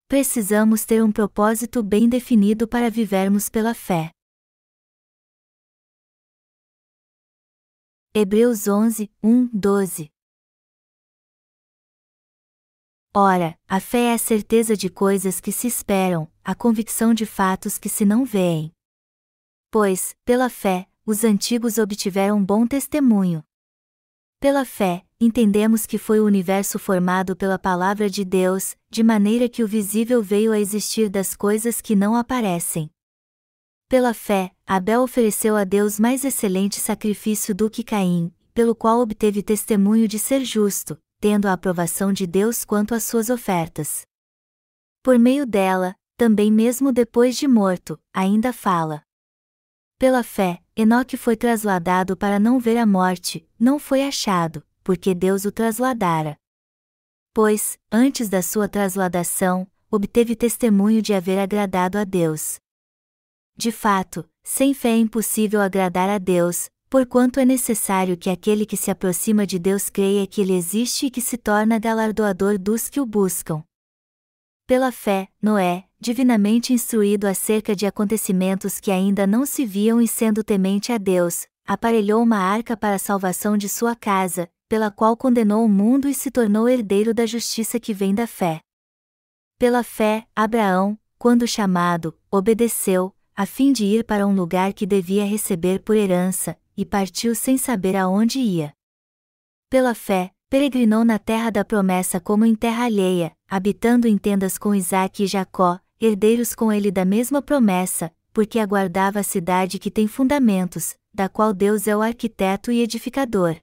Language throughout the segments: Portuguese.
precisamos ter um propósito bem definido para vivermos pela fé. Hebreus 11, 1, 12. Ora, a fé é a certeza de coisas que se esperam, a convicção de fatos que se não veem. Pois, pela fé, os antigos obtiveram bom testemunho. Pela fé, entendemos que foi o universo formado pela palavra de Deus, de maneira que o visível veio a existir das coisas que não aparecem. Pela fé, Abel ofereceu a Deus mais excelente sacrifício do que Caim, pelo qual obteve testemunho de ser justo, tendo a aprovação de Deus quanto às suas ofertas. Por meio dela, também mesmo depois de morto, ainda fala. Pela fé, Enoque foi trasladado para não ver a morte, não foi achado, porque Deus o trasladara. Pois, antes da sua trasladação, obteve testemunho de haver agradado a Deus. De fato, sem fé é impossível agradar a Deus, porquanto é necessário que aquele que se aproxima de Deus creia que Ele existe e que se torna galardoador dos que o buscam. Pela fé, Noé, divinamente instruído acerca de acontecimentos que ainda não se viam e sendo temente a Deus, aparelhou uma arca para a salvação de sua casa, pela qual condenou o mundo e se tornou herdeiro da justiça que vem da fé. Pela fé, Abraão, quando chamado, obedeceu, a fim de ir para um lugar que devia receber por herança, e partiu sem saber aonde ia. Pela fé, peregrinou na terra da promessa como em terra alheia, habitando em tendas com Isaque e Jacó, herdeiros com ele da mesma promessa, porque aguardava a cidade que tem fundamentos, da qual Deus é o arquiteto e edificador.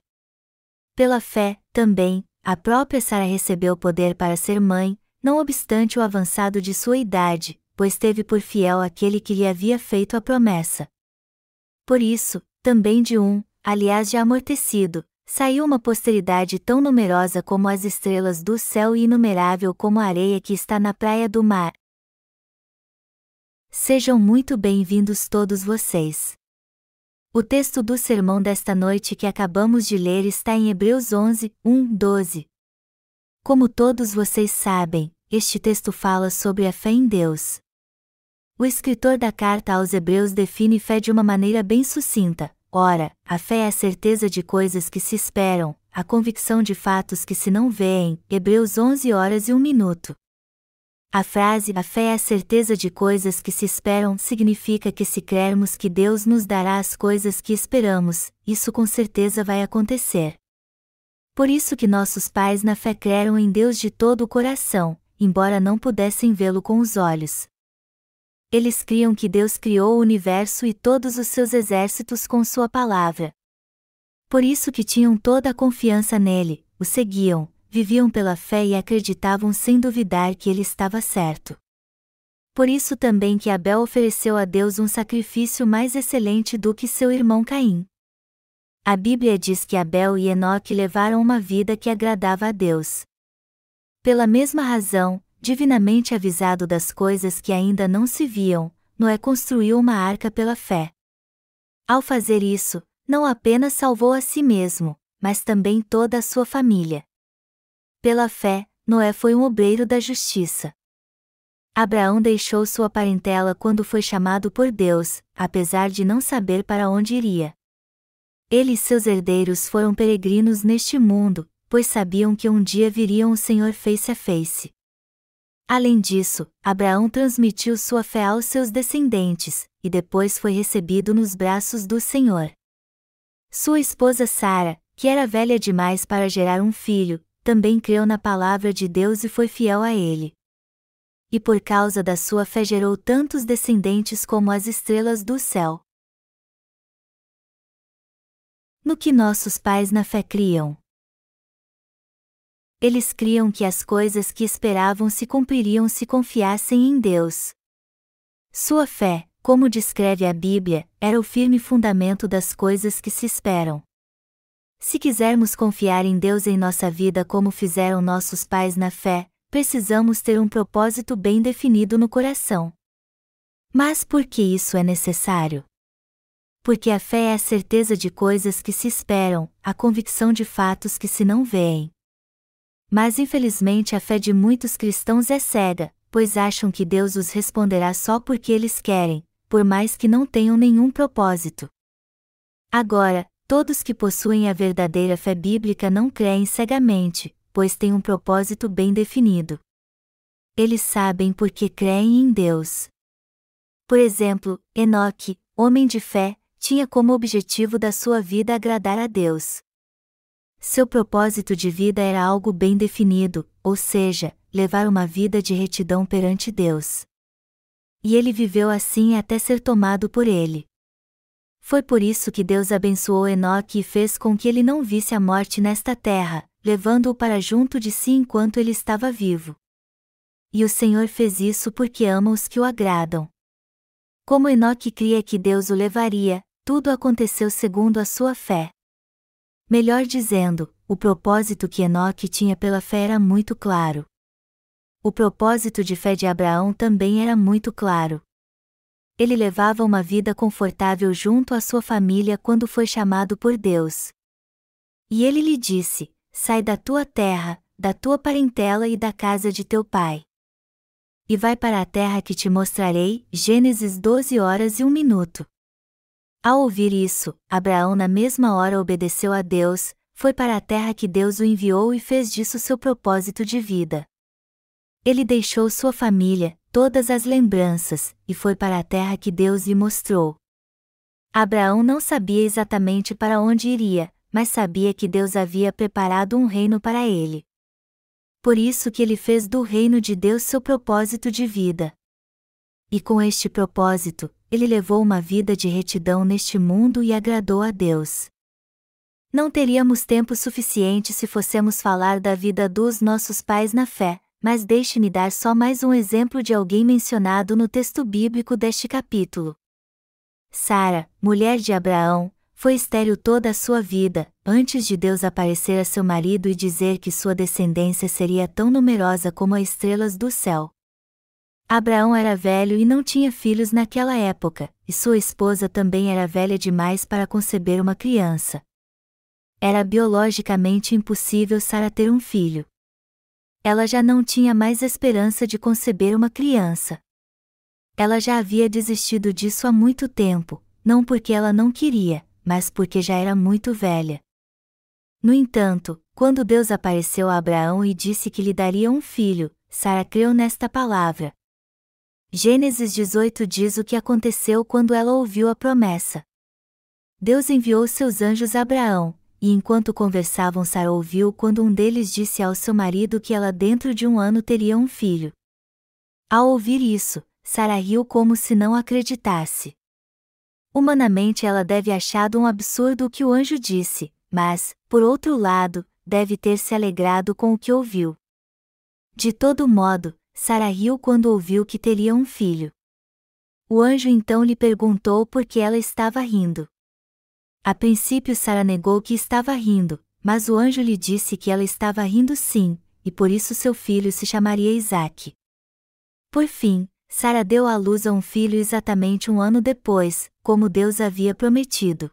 Pela fé, também, a própria Sara recebeu poder para ser mãe, não obstante o avançado de sua idade, pois teve por fiel aquele que lhe havia feito a promessa. Por isso, também de aliás já amortecido, saiu uma posteridade tão numerosa como as estrelas do céu e inumerável como a areia que está na praia do mar. Sejam muito bem-vindos todos vocês. O texto do sermão desta noite que acabamos de ler está em Hebreus 11, 1, 12. Como todos vocês sabem, este texto fala sobre a fé em Deus. O escritor da carta aos Hebreus define fé de uma maneira bem sucinta. Ora, a fé é a certeza de coisas que se esperam, a convicção de fatos que se não veem. Hebreus 11 horas e 1 minuto. A frase "a fé é a certeza de coisas que se esperam" significa que se crermos que Deus nos dará as coisas que esperamos, isso com certeza vai acontecer. Por isso que nossos pais na fé creram em Deus de todo o coração, embora não pudessem vê-lo com os olhos. Eles criam que Deus criou o universo e todos os seus exércitos com sua palavra. Por isso que tinham toda a confiança nele, o seguiam, viviam pela fé e acreditavam sem duvidar que ele estava certo. Por isso também que Abel ofereceu a Deus um sacrifício mais excelente do que seu irmão Caim. A Bíblia diz que Abel e Enoque levaram uma vida que agradava a Deus. Pela mesma razão, divinamente avisado das coisas que ainda não se viam, Noé construiu uma arca pela fé. Ao fazer isso, não apenas salvou a si mesmo, mas também toda a sua família. Pela fé, Noé foi um obreiro da justiça. Abraão deixou sua parentela quando foi chamado por Deus, apesar de não saber para onde iria. Ele e seus herdeiros foram peregrinos neste mundo, pois sabiam que um dia viriam o Senhor face a face. Além disso, Abraão transmitiu sua fé aos seus descendentes, e depois foi recebido nos braços do Senhor. Sua esposa Sara, que era velha demais para gerar um filho, também creu na palavra de Deus e foi fiel a ele. E por causa da sua fé gerou tantos descendentes como as estrelas do céu. No que nossos pais na fé criam? Eles criam que as coisas que esperavam se cumpririam se confiassem em Deus. Sua fé, como descreve a Bíblia, era o firme fundamento das coisas que se esperam. Se quisermos confiar em Deus em nossa vida como fizeram nossos pais na fé, precisamos ter um propósito bem definido no coração. Mas por que isso é necessário? Porque a fé é a certeza de coisas que se esperam, a convicção de fatos que se não veem. Mas infelizmente a fé de muitos cristãos é cega, pois acham que Deus os responderá só porque eles querem, por mais que não tenham nenhum propósito. Agora, todos que possuem a verdadeira fé bíblica não creem cegamente, pois têm um propósito bem definido. Eles sabem por que creem em Deus. Por exemplo, Enoque, homem de fé, tinha como objetivo da sua vida agradar a Deus. Seu propósito de vida era algo bem definido, ou seja, levar uma vida de retidão perante Deus. E ele viveu assim até ser tomado por ele. Foi por isso que Deus abençoou Enoque e fez com que ele não visse a morte nesta terra, levando-o para junto de si enquanto ele estava vivo. E o Senhor fez isso porque ama os que o agradam. Como Enoque cria que Deus o levaria, tudo aconteceu segundo a sua fé. Melhor dizendo, o propósito que Enoque tinha pela fé era muito claro. O propósito de fé de Abraão também era muito claro. Ele levava uma vida confortável junto à sua família quando foi chamado por Deus. E ele lhe disse: sai da tua terra, da tua parentela e da casa de teu pai. E vai para a terra que te mostrarei. Gênesis 12h01. Ao ouvir isso, Abraão na mesma hora obedeceu a Deus, foi para a terra que Deus o enviou e fez disso seu propósito de vida. Ele deixou sua família, todas as lembranças, e foi para a terra que Deus lhe mostrou. Abraão não sabia exatamente para onde iria, mas sabia que Deus havia preparado um reino para ele. Por isso que ele fez do reino de Deus seu propósito de vida. E com este propósito, ele levou uma vida de retidão neste mundo e agradou a Deus. Não teríamos tempo suficiente se fossemos falar da vida dos nossos pais na fé, mas deixe-me dar só mais um exemplo de alguém mencionado no texto bíblico deste capítulo. Sara, mulher de Abraão, foi estéril toda a sua vida, antes de Deus aparecer a seu marido e dizer que sua descendência seria tão numerosa como as estrelas do céu. Abraão era velho e não tinha filhos naquela época, e sua esposa também era velha demais para conceber uma criança. Era biologicamente impossível Sara ter um filho. Ela já não tinha mais esperança de conceber uma criança. Ela já havia desistido disso há muito tempo, não porque ela não queria, mas porque já era muito velha. No entanto, quando Deus apareceu a Abraão e disse que lhe daria um filho, Sara creu nesta palavra. Gênesis 18 diz o que aconteceu quando ela ouviu a promessa. Deus enviou seus anjos a Abraão, e enquanto conversavam Sara ouviu quando um deles disse ao seu marido que ela dentro de um ano teria um filho. Ao ouvir isso, Sara riu como se não acreditasse. Humanamente ela deve achado um absurdo o que o anjo disse, mas, por outro lado, deve ter se alegrado com o que ouviu. De todo modo, Sara riu quando ouviu que teria um filho. O anjo então lhe perguntou por que ela estava rindo. A princípio Sara negou que estava rindo, mas o anjo lhe disse que ela estava rindo sim, e por isso seu filho se chamaria Isaque. Por fim, Sara deu à luz a um filho exatamente um ano depois, como Deus havia prometido.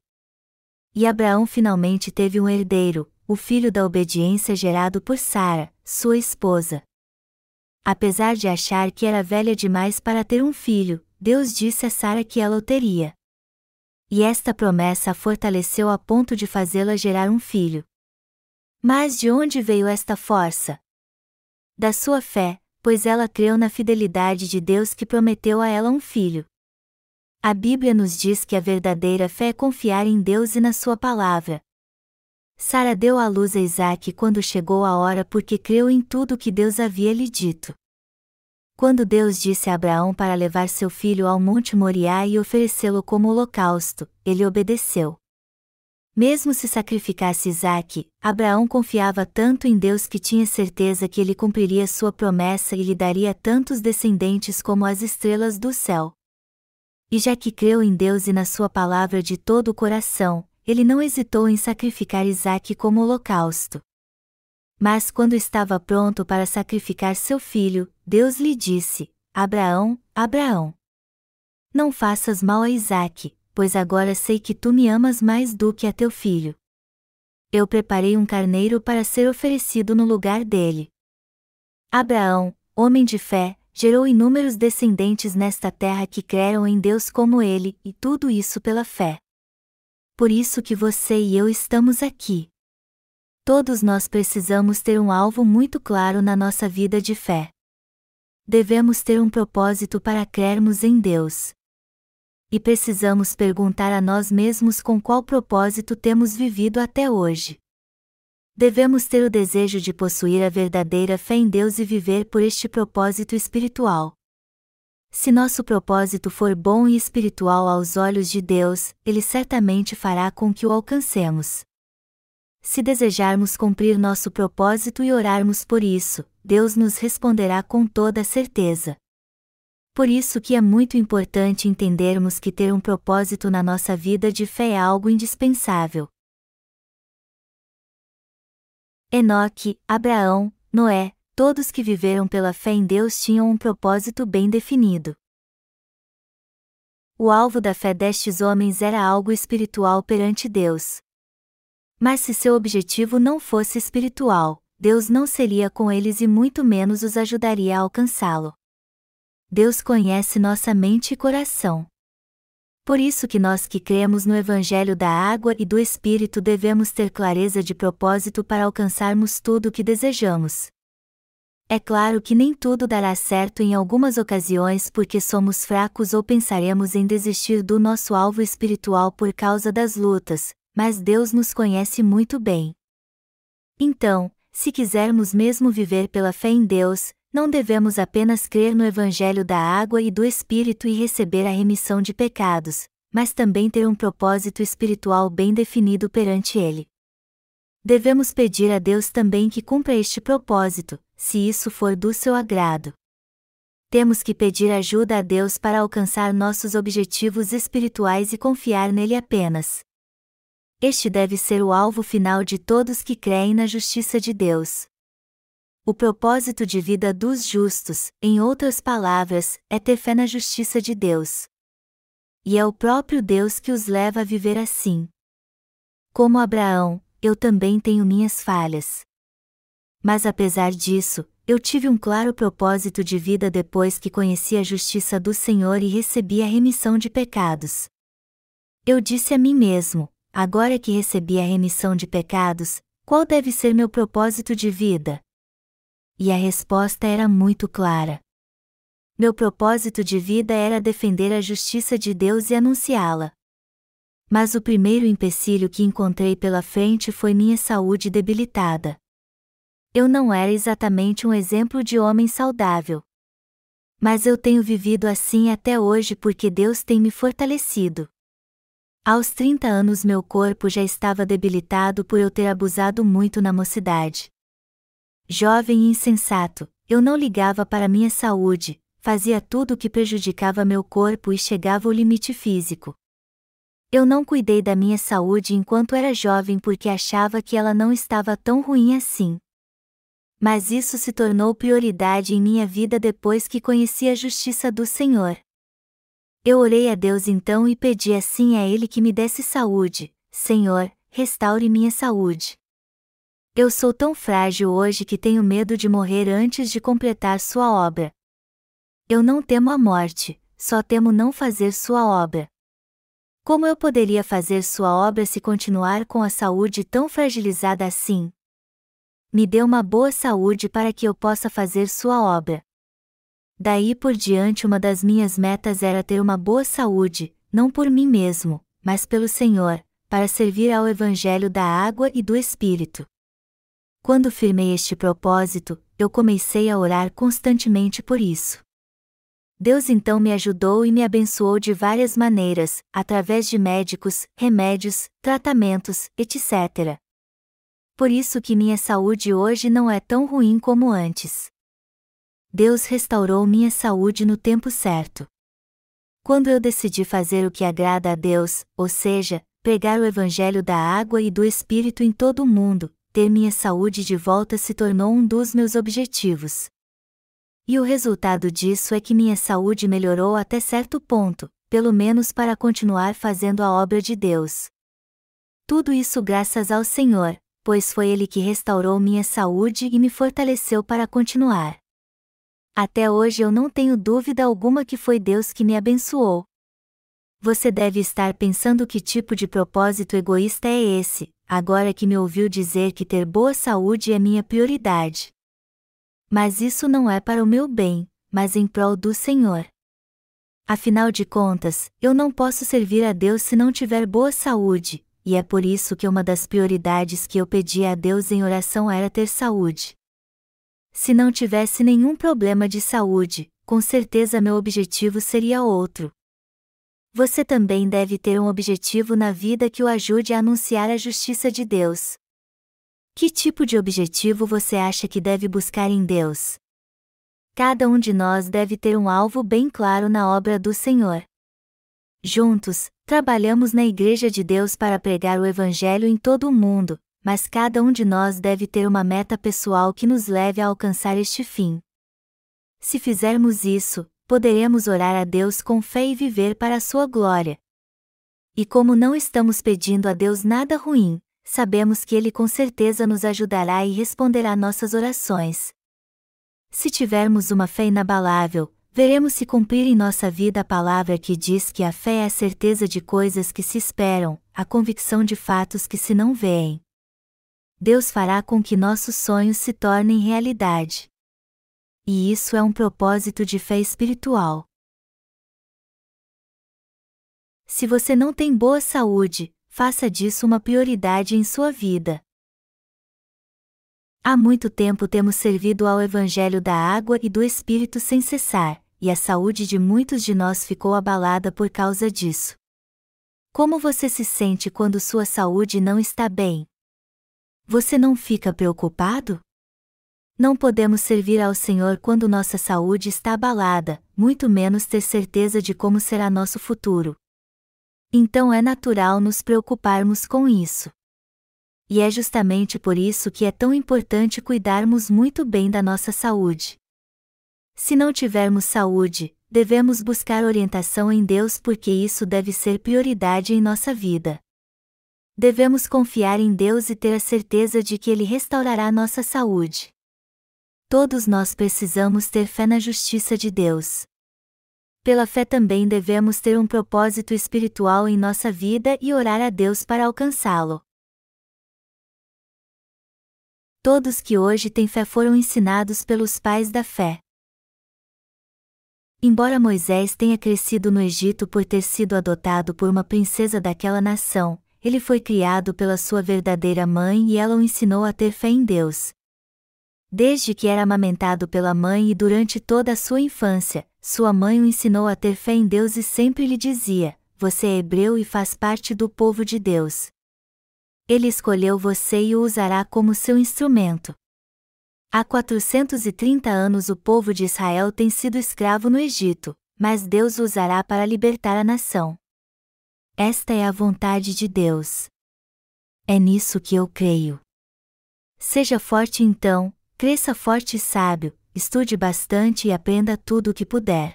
E Abraão finalmente teve um herdeiro, o filho da obediência gerado por Sara, sua esposa. Apesar de achar que era velha demais para ter um filho, Deus disse a Sara que ela o teria. E esta promessa a fortaleceu a ponto de fazê-la gerar um filho. Mas de onde veio esta força? Da sua fé, pois ela creu na fidelidade de Deus que prometeu a ela um filho. A Bíblia nos diz que a verdadeira fé é confiar em Deus e na sua palavra. Sara deu à luz a Isaque quando chegou a hora porque creu em tudo que Deus havia lhe dito. Quando Deus disse a Abraão para levar seu filho ao Monte Moriá e oferecê-lo como holocausto, ele obedeceu. Mesmo se sacrificasse Isaque, Abraão confiava tanto em Deus que tinha certeza que ele cumpriria sua promessa e lhe daria tantos descendentes como as estrelas do céu. E já que creu em Deus e na sua palavra de todo o coração, ele não hesitou em sacrificar Isaque como holocausto. Mas quando estava pronto para sacrificar seu filho, Deus lhe disse: Abraão, Abraão, não faças mal a Isaque, pois agora sei que tu me amas mais do que a teu filho. Eu preparei um carneiro para ser oferecido no lugar dele. Abraão, homem de fé, gerou inúmeros descendentes nesta terra que creram em Deus como Ele, e tudo isso pela fé. Por isso que você e eu estamos aqui. Todos nós precisamos ter um alvo muito claro na nossa vida de fé. Devemos ter um propósito para crermos em Deus. E precisamos perguntar a nós mesmos com qual propósito temos vivido até hoje. Devemos ter o desejo de possuir a verdadeira fé em Deus e viver por este propósito espiritual. Se nosso propósito for bom e espiritual aos olhos de Deus, Ele certamente fará com que o alcancemos. Se desejarmos cumprir nosso propósito e orarmos por isso, Deus nos responderá com toda certeza. Por isso que é muito importante entendermos que ter um propósito na nossa vida de fé é algo indispensável. Enoque, Abraão, Noé, todos que viveram pela fé em Deus tinham um propósito bem definido. O alvo da fé destes homens era algo espiritual perante Deus. Mas se seu objetivo não fosse espiritual, Deus não seria com eles e muito menos os ajudaria a alcançá-lo. Deus conhece nossa mente e coração. Por isso que nós que cremos no Evangelho da Água e do Espírito devemos ter clareza de propósito para alcançarmos tudo o que desejamos. É claro que nem tudo dará certo em algumas ocasiões porque somos fracos ou pensaremos em desistir do nosso alvo espiritual por causa das lutas, mas Deus nos conhece muito bem. Então, se quisermos mesmo viver pela fé em Deus, não devemos apenas crer no Evangelho da Água e do Espírito e receber a remissão de pecados, mas também ter um propósito espiritual bem definido perante Ele. Devemos pedir a Deus também que cumpra este propósito, se isso for do seu agrado. Temos que pedir ajuda a Deus para alcançar nossos objetivos espirituais e confiar nele apenas. Este deve ser o alvo final de todos que creem na justiça de Deus. O propósito de vida dos justos, em outras palavras, é ter fé na justiça de Deus. E é o próprio Deus que os leva a viver assim. Como Abraão, eu também tenho minhas falhas. Mas apesar disso, eu tive um claro propósito de vida depois que conheci a justiça do Senhor e recebi a remissão de pecados. Eu disse a mim mesmo, agora que recebi a remissão de pecados, qual deve ser meu propósito de vida? E a resposta era muito clara. Meu propósito de vida era defender a justiça de Deus e anunciá-la. Mas o primeiro empecilho que encontrei pela frente foi minha saúde debilitada. Eu não era exatamente um exemplo de homem saudável. Mas eu tenho vivido assim até hoje porque Deus tem me fortalecido. Aos 30 anos meu corpo já estava debilitado por eu ter abusado muito na mocidade. Jovem e insensato, eu não ligava para minha saúde, fazia tudo o que prejudicava meu corpo e chegava ao limite físico. Eu não cuidei da minha saúde enquanto era jovem porque achava que ela não estava tão ruim assim. Mas isso se tornou prioridade em minha vida depois que conheci a justiça do Senhor. Eu orei a Deus então e pedi assim a Ele que me desse saúde: Senhor, restaure minha saúde. Eu sou tão frágil hoje que tenho medo de morrer antes de completar sua obra. Eu não temo a morte, só temo não fazer sua obra. Como eu poderia fazer sua obra se continuar com a saúde tão fragilizada assim? Me dê uma boa saúde para que eu possa fazer sua obra. Daí por diante uma das minhas metas era ter uma boa saúde, não por mim mesmo, mas pelo Senhor, para servir ao Evangelho da Água e do Espírito. Quando firmei este propósito, eu comecei a orar constantemente por isso. Deus então me ajudou e me abençoou de várias maneiras, através de médicos, remédios, tratamentos, etc. Por isso que minha saúde hoje não é tão ruim como antes. Deus restaurou minha saúde no tempo certo. Quando eu decidi fazer o que agrada a Deus, ou seja, pregar o Evangelho da Água e do Espírito em todo o mundo, ter minha saúde de volta se tornou um dos meus objetivos. E o resultado disso é que minha saúde melhorou até certo ponto, pelo menos para continuar fazendo a obra de Deus. Tudo isso graças ao Senhor, pois foi Ele que restaurou minha saúde e me fortaleceu para continuar. Até hoje eu não tenho dúvida alguma que foi Deus que me abençoou. Você deve estar pensando que tipo de propósito egoísta é esse, agora que me ouviu dizer que ter boa saúde é minha prioridade. Mas isso não é para o meu bem, mas em prol do Senhor. Afinal de contas, eu não posso servir a Deus se não tiver boa saúde, e é por isso que uma das prioridades que eu pedia a Deus em oração era ter saúde. Se não tivesse nenhum problema de saúde, com certeza meu objetivo seria outro. Você também deve ter um objetivo na vida que o ajude a anunciar a justiça de Deus. Que tipo de objetivo você acha que deve buscar em Deus? Cada um de nós deve ter um alvo bem claro na obra do Senhor. Juntos, trabalhamos na Igreja de Deus para pregar o Evangelho em todo o mundo, mas cada um de nós deve ter uma meta pessoal que nos leve a alcançar este fim. Se fizermos isso, poderemos orar a Deus com fé e viver para a sua glória. E como não estamos pedindo a Deus nada ruim, sabemos que Ele com certeza nos ajudará e responderá nossas orações. Se tivermos uma fé inabalável, veremos se cumprir em nossa vida a palavra que diz que a fé é a certeza de coisas que se esperam, a convicção de fatos que se não veem. Deus fará com que nossos sonhos se tornem realidade. E isso é um propósito de fé espiritual. Se você não tem boa saúde, faça disso uma prioridade em sua vida. Há muito tempo temos servido ao Evangelho da água e do Espírito sem cessar, e a saúde de muitos de nós ficou abalada por causa disso. Como você se sente quando sua saúde não está bem? Você não fica preocupado? Não podemos servir ao Senhor quando nossa saúde está abalada, muito menos ter certeza de como será nosso futuro. Então é natural nos preocuparmos com isso. E é justamente por isso que é tão importante cuidarmos muito bem da nossa saúde. Se não tivermos saúde, devemos buscar orientação em Deus porque isso deve ser prioridade em nossa vida. Devemos confiar em Deus e ter a certeza de que Ele restaurará nossa saúde. Todos nós precisamos ter fé na justiça de Deus. Pela fé também devemos ter um propósito espiritual em nossa vida e orar a Deus para alcançá-lo. Todos que hoje têm fé foram ensinados pelos pais da fé. Embora Moisés tenha crescido no Egito por ter sido adotado por uma princesa daquela nação, ele foi criado pela sua verdadeira mãe e ela o ensinou a ter fé em Deus. Desde que era amamentado pela mãe e durante toda a sua infância, sua mãe o ensinou a ter fé em Deus e sempre lhe dizia: "Você é hebreu e faz parte do povo de Deus. Ele escolheu você e o usará como seu instrumento." Há 430 anos o povo de Israel tem sido escravo no Egito, mas Deus o usará para libertar a nação. Esta é a vontade de Deus. É nisso que eu creio. Seja forte então, cresça forte e sábio, estude bastante e aprenda tudo o que puder.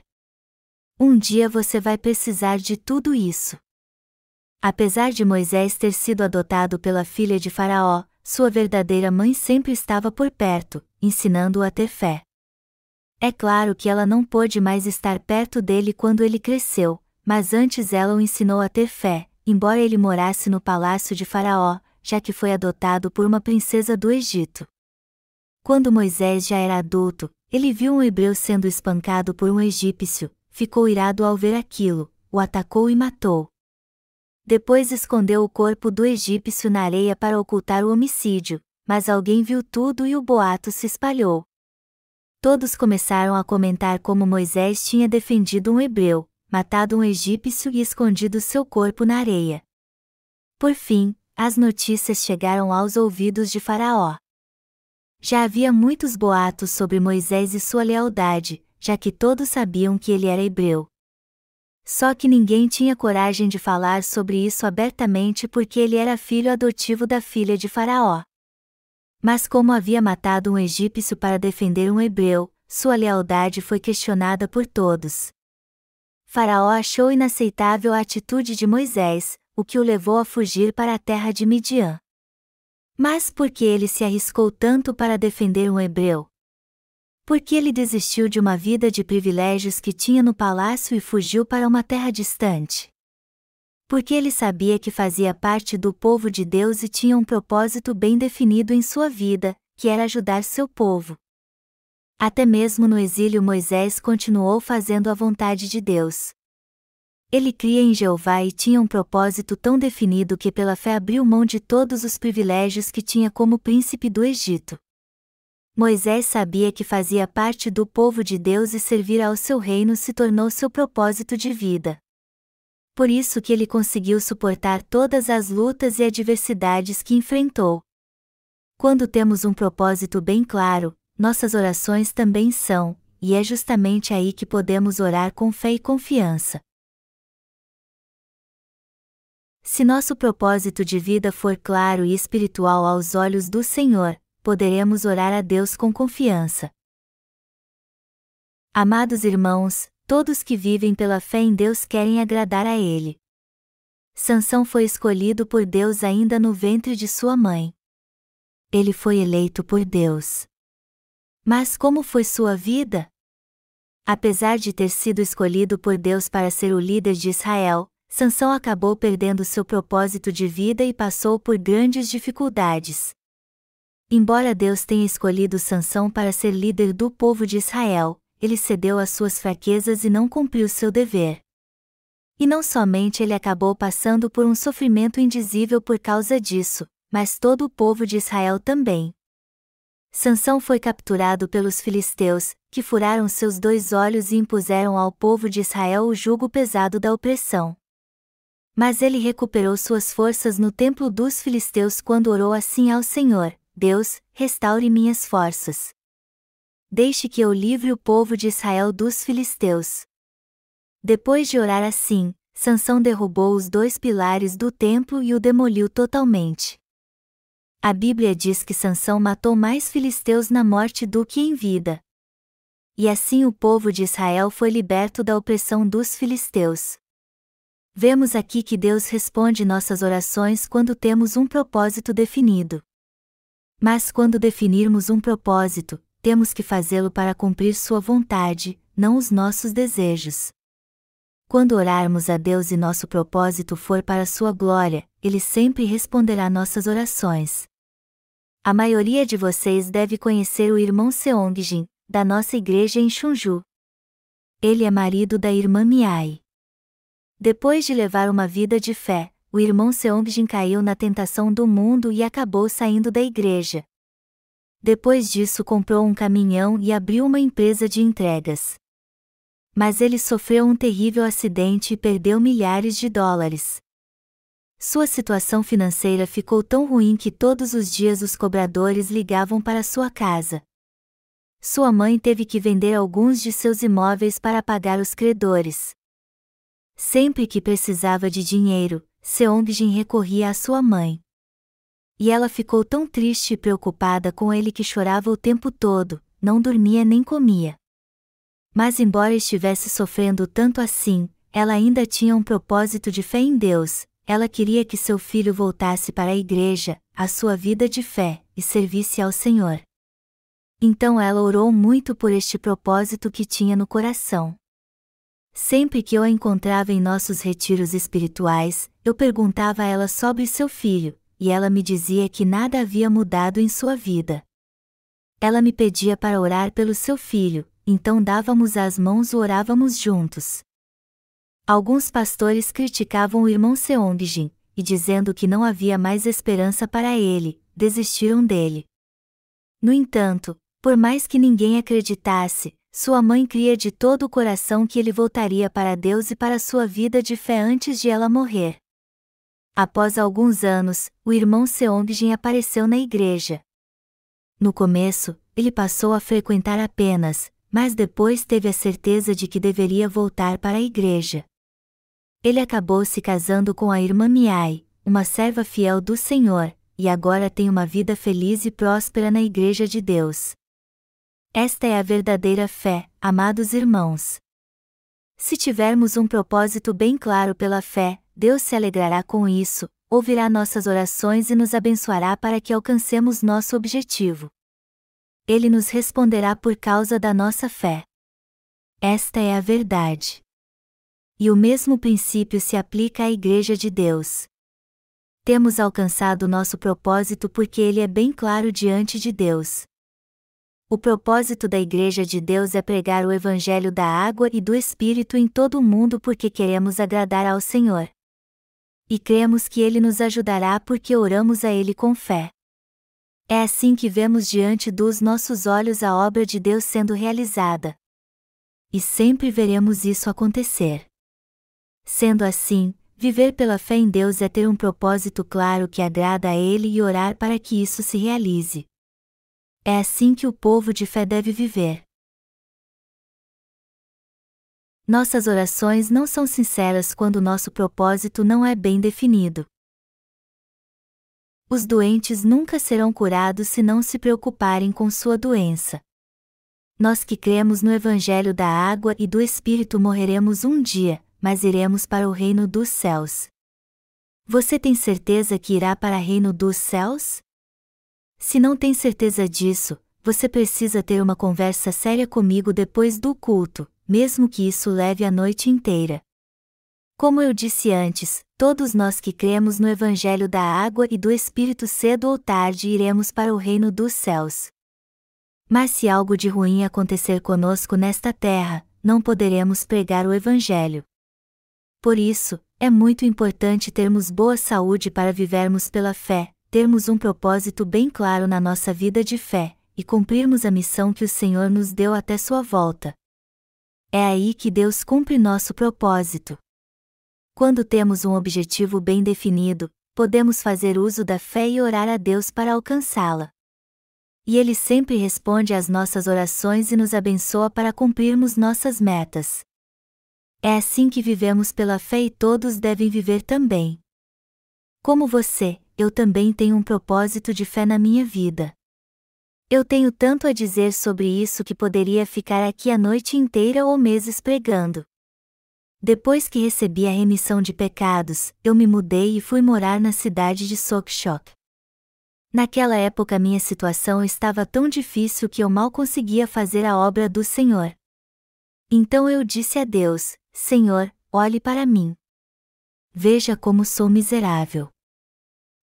Um dia você vai precisar de tudo isso. Apesar de Moisés ter sido adotado pela filha de Faraó, sua verdadeira mãe sempre estava por perto, ensinando-o a ter fé. É claro que ela não pôde mais estar perto dele quando ele cresceu, mas antes ela o ensinou a ter fé, embora ele morasse no palácio de Faraó, já que foi adotado por uma princesa do Egito. Quando Moisés já era adulto, ele viu um hebreu sendo espancado por um egípcio, ficou irado ao ver aquilo, o atacou e matou. Depois escondeu o corpo do egípcio na areia para ocultar o homicídio, mas alguém viu tudo e o boato se espalhou. Todos começaram a comentar como Moisés tinha defendido um hebreu, matado um egípcio e escondido seu corpo na areia. Por fim, as notícias chegaram aos ouvidos de Faraó. Já havia muitos boatos sobre Moisés e sua lealdade, já que todos sabiam que ele era hebreu. Só que ninguém tinha coragem de falar sobre isso abertamente porque ele era filho adotivo da filha de Faraó. Mas como havia matado um egípcio para defender um hebreu, sua lealdade foi questionada por todos. Faraó achou inaceitável a atitude de Moisés, o que o levou a fugir para a terra de Midian. Mas por que ele se arriscou tanto para defender um hebreu? Porque ele desistiu de uma vida de privilégios que tinha no palácio e fugiu para uma terra distante. Porque ele sabia que fazia parte do povo de Deus e tinha um propósito bem definido em sua vida, que era ajudar seu povo. Até mesmo no exílio Moisés continuou fazendo a vontade de Deus. Ele cria em Jeová e tinha um propósito tão definido que pela fé abriu mão de todos os privilégios que tinha como príncipe do Egito. Moisés sabia que fazia parte do povo de Deus e servir ao seu reino se tornou seu propósito de vida. Por isso que ele conseguiu suportar todas as lutas e adversidades que enfrentou. Quando temos um propósito bem claro, nossas orações também são, e é justamente aí que podemos orar com fé e confiança. Se nosso propósito de vida for claro e espiritual aos olhos do Senhor, poderemos orar a Deus com confiança. Amados irmãos, todos que vivem pela fé em Deus querem agradar a Ele. Sansão foi escolhido por Deus ainda no ventre de sua mãe. Ele foi eleito por Deus. Mas como foi sua vida? Apesar de ter sido escolhido por Deus para ser o líder de Israel, Sansão acabou perdendo seu propósito de vida e passou por grandes dificuldades. Embora Deus tenha escolhido Sansão para ser líder do povo de Israel, ele cedeu às suas fraquezas e não cumpriu seu dever. E não somente ele acabou passando por um sofrimento indizível por causa disso, mas todo o povo de Israel também. Sansão foi capturado pelos filisteus, que furaram seus 2 olhos e impuseram ao povo de Israel o jugo pesado da opressão. Mas ele recuperou suas forças no templo dos filisteus quando orou assim ao Senhor: Deus, restaure minhas forças. Deixe que eu livre o povo de Israel dos filisteus. Depois de orar assim, Sansão derrubou os 2 pilares do templo e o demoliu totalmente. A Bíblia diz que Sansão matou mais filisteus na morte do que em vida. E assim o povo de Israel foi liberto da opressão dos filisteus. Vemos aqui que Deus responde nossas orações quando temos um propósito definido. Mas quando definirmos um propósito, temos que fazê-lo para cumprir sua vontade, não os nossos desejos. Quando orarmos a Deus e nosso propósito for para sua glória, Ele sempre responderá nossas orações. A maioria de vocês deve conhecer o irmão Seongjin, da nossa igreja em Chunju. Ele é marido da irmã Miai. Depois de levar uma vida de fé, o irmão Seongjin caiu na tentação do mundo e acabou saindo da igreja. Depois disso comprou um caminhão e abriu uma empresa de entregas. Mas ele sofreu um terrível acidente e perdeu milhares de dólares. Sua situação financeira ficou tão ruim que todos os dias os cobradores ligavam para sua casa. Sua mãe teve que vender alguns de seus imóveis para pagar os credores. Sempre que precisava de dinheiro, Seongjin recorria à sua mãe. E ela ficou tão triste e preocupada com ele que chorava o tempo todo, não dormia nem comia. Mas embora estivesse sofrendo tanto assim, ela ainda tinha um propósito de fé em Deus. Ela queria que seu filho voltasse para a igreja, a sua vida de fé, e servisse ao Senhor. Então ela orou muito por este propósito que tinha no coração. Sempre que eu a encontrava em nossos retiros espirituais, eu perguntava a ela sobre seu filho, e ela me dizia que nada havia mudado em sua vida. Ela me pedia para orar pelo seu filho, então dávamos as mãos e orávamos juntos. Alguns pastores criticavam o irmão Seongjin, e dizendo que não havia mais esperança para ele, desistiram dele. No entanto, por mais que ninguém acreditasse, sua mãe cria de todo o coração que ele voltaria para Deus e para sua vida de fé antes de ela morrer. Após alguns anos, o irmão Seongjin apareceu na igreja. No começo, ele passou a frequentar apenas, mas depois teve a certeza de que deveria voltar para a igreja. Ele acabou se casando com a irmã Miai, uma serva fiel do Senhor, e agora tem uma vida feliz e próspera na igreja de Deus. Esta é a verdadeira fé, amados irmãos. Se tivermos um propósito bem claro pela fé, Deus se alegrará com isso, ouvirá nossas orações e nos abençoará para que alcancemos nosso objetivo. Ele nos responderá por causa da nossa fé. Esta é a verdade. E o mesmo princípio se aplica à Igreja de Deus. Temos alcançado nosso propósito porque ele é bem claro diante de Deus. O propósito da Igreja de Deus é pregar o Evangelho da água e do Espírito em todo o mundo porque queremos agradar ao Senhor. E cremos que Ele nos ajudará porque oramos a Ele com fé. É assim que vemos diante dos nossos olhos a obra de Deus sendo realizada. E sempre veremos isso acontecer. Sendo assim, viver pela fé em Deus é ter um propósito claro que agrada a Ele e orar para que isso se realize. É assim que o povo de fé deve viver. Nossas orações não são sinceras quando nosso propósito não é bem definido. Os doentes nunca serão curados se não se preocuparem com sua doença. Nós que cremos no Evangelho da água e do Espírito morreremos um dia, mas iremos para o reino dos céus. Você tem certeza que irá para o reino dos céus? Se não tem certeza disso, você precisa ter uma conversa séria comigo depois do culto, mesmo que isso leve a noite inteira. Como eu disse antes, todos nós que cremos no Evangelho da água e do Espírito cedo ou tarde iremos para o reino dos céus. Mas se algo de ruim acontecer conosco nesta terra, não poderemos pregar o Evangelho. Por isso, é muito importante termos boa saúde para vivermos pela fé, termos um propósito bem claro na nossa vida de fé, e cumprirmos a missão que o Senhor nos deu até sua volta. É aí que Deus cumpre nosso propósito. Quando temos um objetivo bem definido, podemos fazer uso da fé e orar a Deus para alcançá-la. E Ele sempre responde às nossas orações e nos abençoa para cumprirmos nossas metas. É assim que vivemos pela fé e todos devem viver também. Como você, eu também tenho um propósito de fé na minha vida. Eu tenho tanto a dizer sobre isso que poderia ficar aqui a noite inteira ou meses pregando. Depois que recebi a remissão de pecados, eu me mudei e fui morar na cidade de Sokchok. Naquela época minha situação estava tão difícil que eu mal conseguia fazer a obra do Senhor. Então eu disse a Deus: Senhor, olhe para mim. Veja como sou miserável.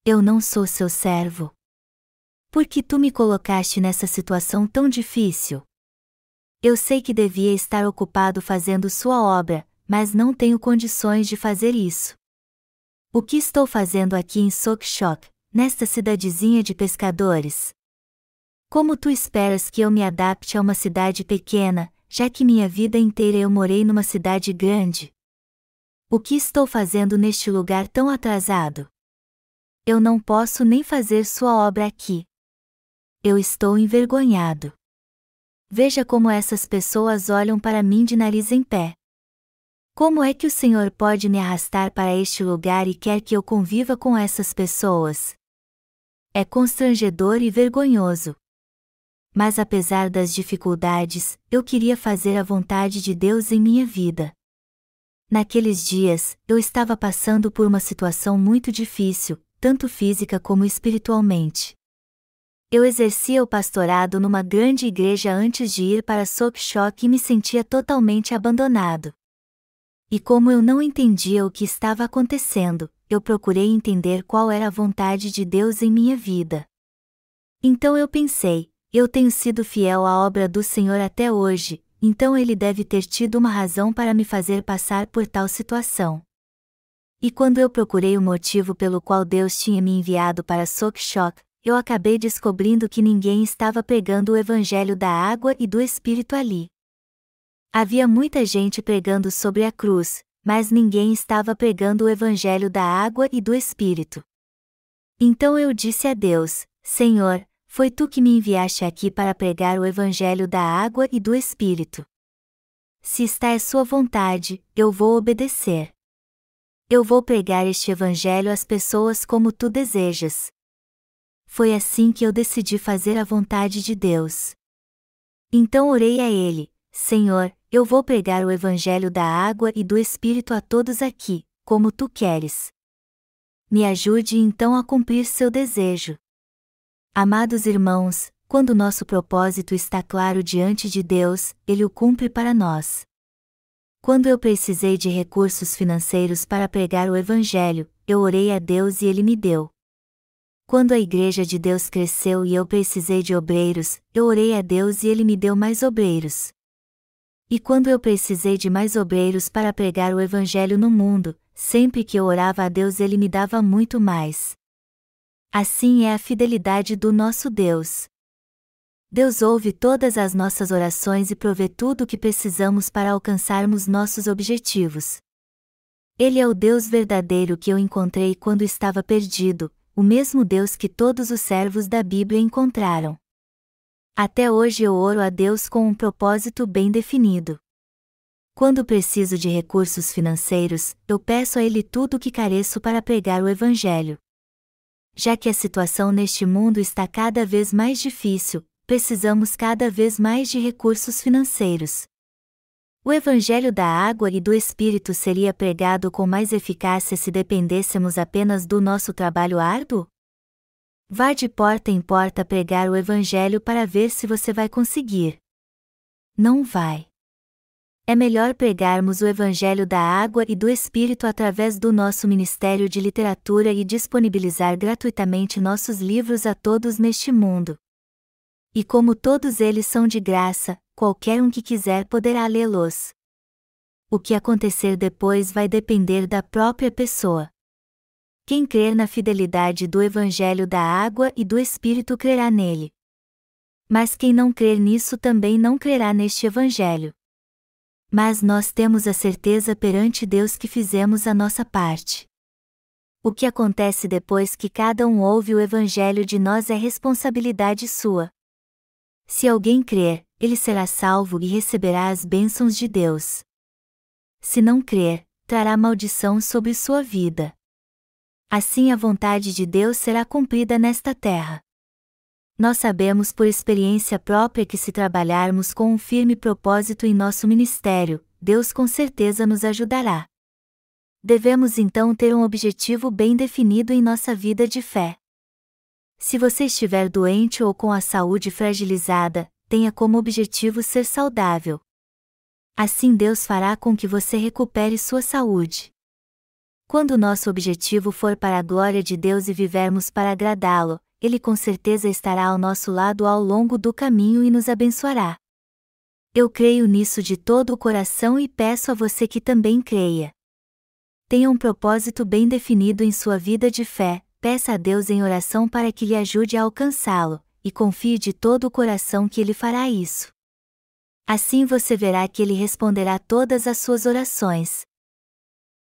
Eu não sou seu servo. Por que tu me colocaste nessa situação tão difícil? Eu sei que devia estar ocupado fazendo sua obra, mas não tenho condições de fazer isso. O que estou fazendo aqui em Sokchok, nesta cidadezinha de pescadores? Como tu esperas que eu me adapte a uma cidade pequena, já que minha vida inteira eu morei numa cidade grande? O que estou fazendo neste lugar tão atrasado? Eu não posso nem fazer sua obra aqui. Eu estou envergonhado. Veja como essas pessoas olham para mim de nariz em pé. Como é que o Senhor pode me arrastar para este lugar e quer que eu conviva com essas pessoas? É constrangedor e vergonhoso. Mas apesar das dificuldades, eu queria fazer a vontade de Deus em minha vida. Naqueles dias, eu estava passando por uma situação muito difícil, tanto física como espiritualmente. Eu exercia o pastorado numa grande igreja antes de ir para Sokchok e me sentia totalmente abandonado. E como eu não entendia o que estava acontecendo, eu procurei entender qual era a vontade de Deus em minha vida. Então eu pensei: eu tenho sido fiel à obra do Senhor até hoje, então Ele deve ter tido uma razão para me fazer passar por tal situação. E quando eu procurei o motivo pelo qual Deus tinha me enviado para Sokchok, eu acabei descobrindo que ninguém estava pregando o Evangelho da água e do Espírito ali. Havia muita gente pregando sobre a cruz, mas ninguém estava pregando o Evangelho da água e do Espírito. Então eu disse a Deus: Senhor, foi tu que me enviaste aqui para pregar o Evangelho da água e do Espírito. Se está à sua vontade, eu vou obedecer. Eu vou pregar este Evangelho às pessoas como tu desejas. Foi assim que eu decidi fazer a vontade de Deus. Então orei a Ele: Senhor, eu vou pregar o Evangelho da água e do Espírito a todos aqui, como tu queres. Me ajude então a cumprir seu desejo. Amados irmãos, Quando nosso propósito está claro diante de Deus, Ele o cumpre para nós. Quando eu precisei de recursos financeiros para pregar o Evangelho, eu orei a Deus e Ele me deu. Quando a Igreja de Deus cresceu e eu precisei de obreiros, eu orei a Deus e Ele me deu mais obreiros. E quando eu precisei de mais obreiros para pregar o Evangelho no mundo, sempre que eu orava a Deus Ele me dava muito mais. Assim é a fidelidade do nosso Deus. Deus ouve todas as nossas orações e provê tudo o que precisamos para alcançarmos nossos objetivos. Ele é o Deus verdadeiro que eu encontrei quando estava perdido, o mesmo Deus que todos os servos da Bíblia encontraram. Até hoje eu oro a Deus com um propósito bem definido. Quando preciso de recursos financeiros, eu peço a Ele tudo o que careço para pregar o Evangelho. Já que a situação neste mundo está cada vez mais difícil, precisamos cada vez mais de recursos financeiros. O Evangelho da água e do Espírito seria pregado com mais eficácia se dependêssemos apenas do nosso trabalho árduo? Vá de porta em porta pregar o Evangelho para ver se você vai conseguir. Não vai. É melhor pregarmos o Evangelho da água e do Espírito através do nosso Ministério de Literatura e disponibilizar gratuitamente nossos livros a todos neste mundo. E como todos eles são de graça, qualquer um que quiser poderá lê-los. O que acontecer depois vai depender da própria pessoa. Quem crer na fidelidade do Evangelho da água e do Espírito crerá nele. Mas quem não crer nisso também não crerá neste Evangelho. Mas nós temos a certeza perante Deus que fizemos a nossa parte. O que acontece depois que cada um ouve o Evangelho de nós é responsabilidade sua. Se alguém crer, ele será salvo e receberá as bênçãos de Deus. Se não crer, trará maldição sobre sua vida. Assim a vontade de Deus será cumprida nesta terra. Nós sabemos por experiência própria que se trabalharmos com um firme propósito em nosso ministério, Deus com certeza nos ajudará. Devemos então ter um objetivo bem definido em nossa vida de fé. Se você estiver doente ou com a saúde fragilizada, tenha como objetivo ser saudável. Assim Deus fará com que você recupere sua saúde. Quando nosso objetivo for para a glória de Deus e vivermos para agradá-lo, Ele com certeza estará ao nosso lado ao longo do caminho e nos abençoará. Eu creio nisso de todo o coração e peço a você que também creia. Tenha um propósito bem definido em sua vida de fé, peça a Deus em oração para que lhe ajude a alcançá-lo, e confie de todo o coração que Ele fará isso. Assim você verá que Ele responderá todas as suas orações.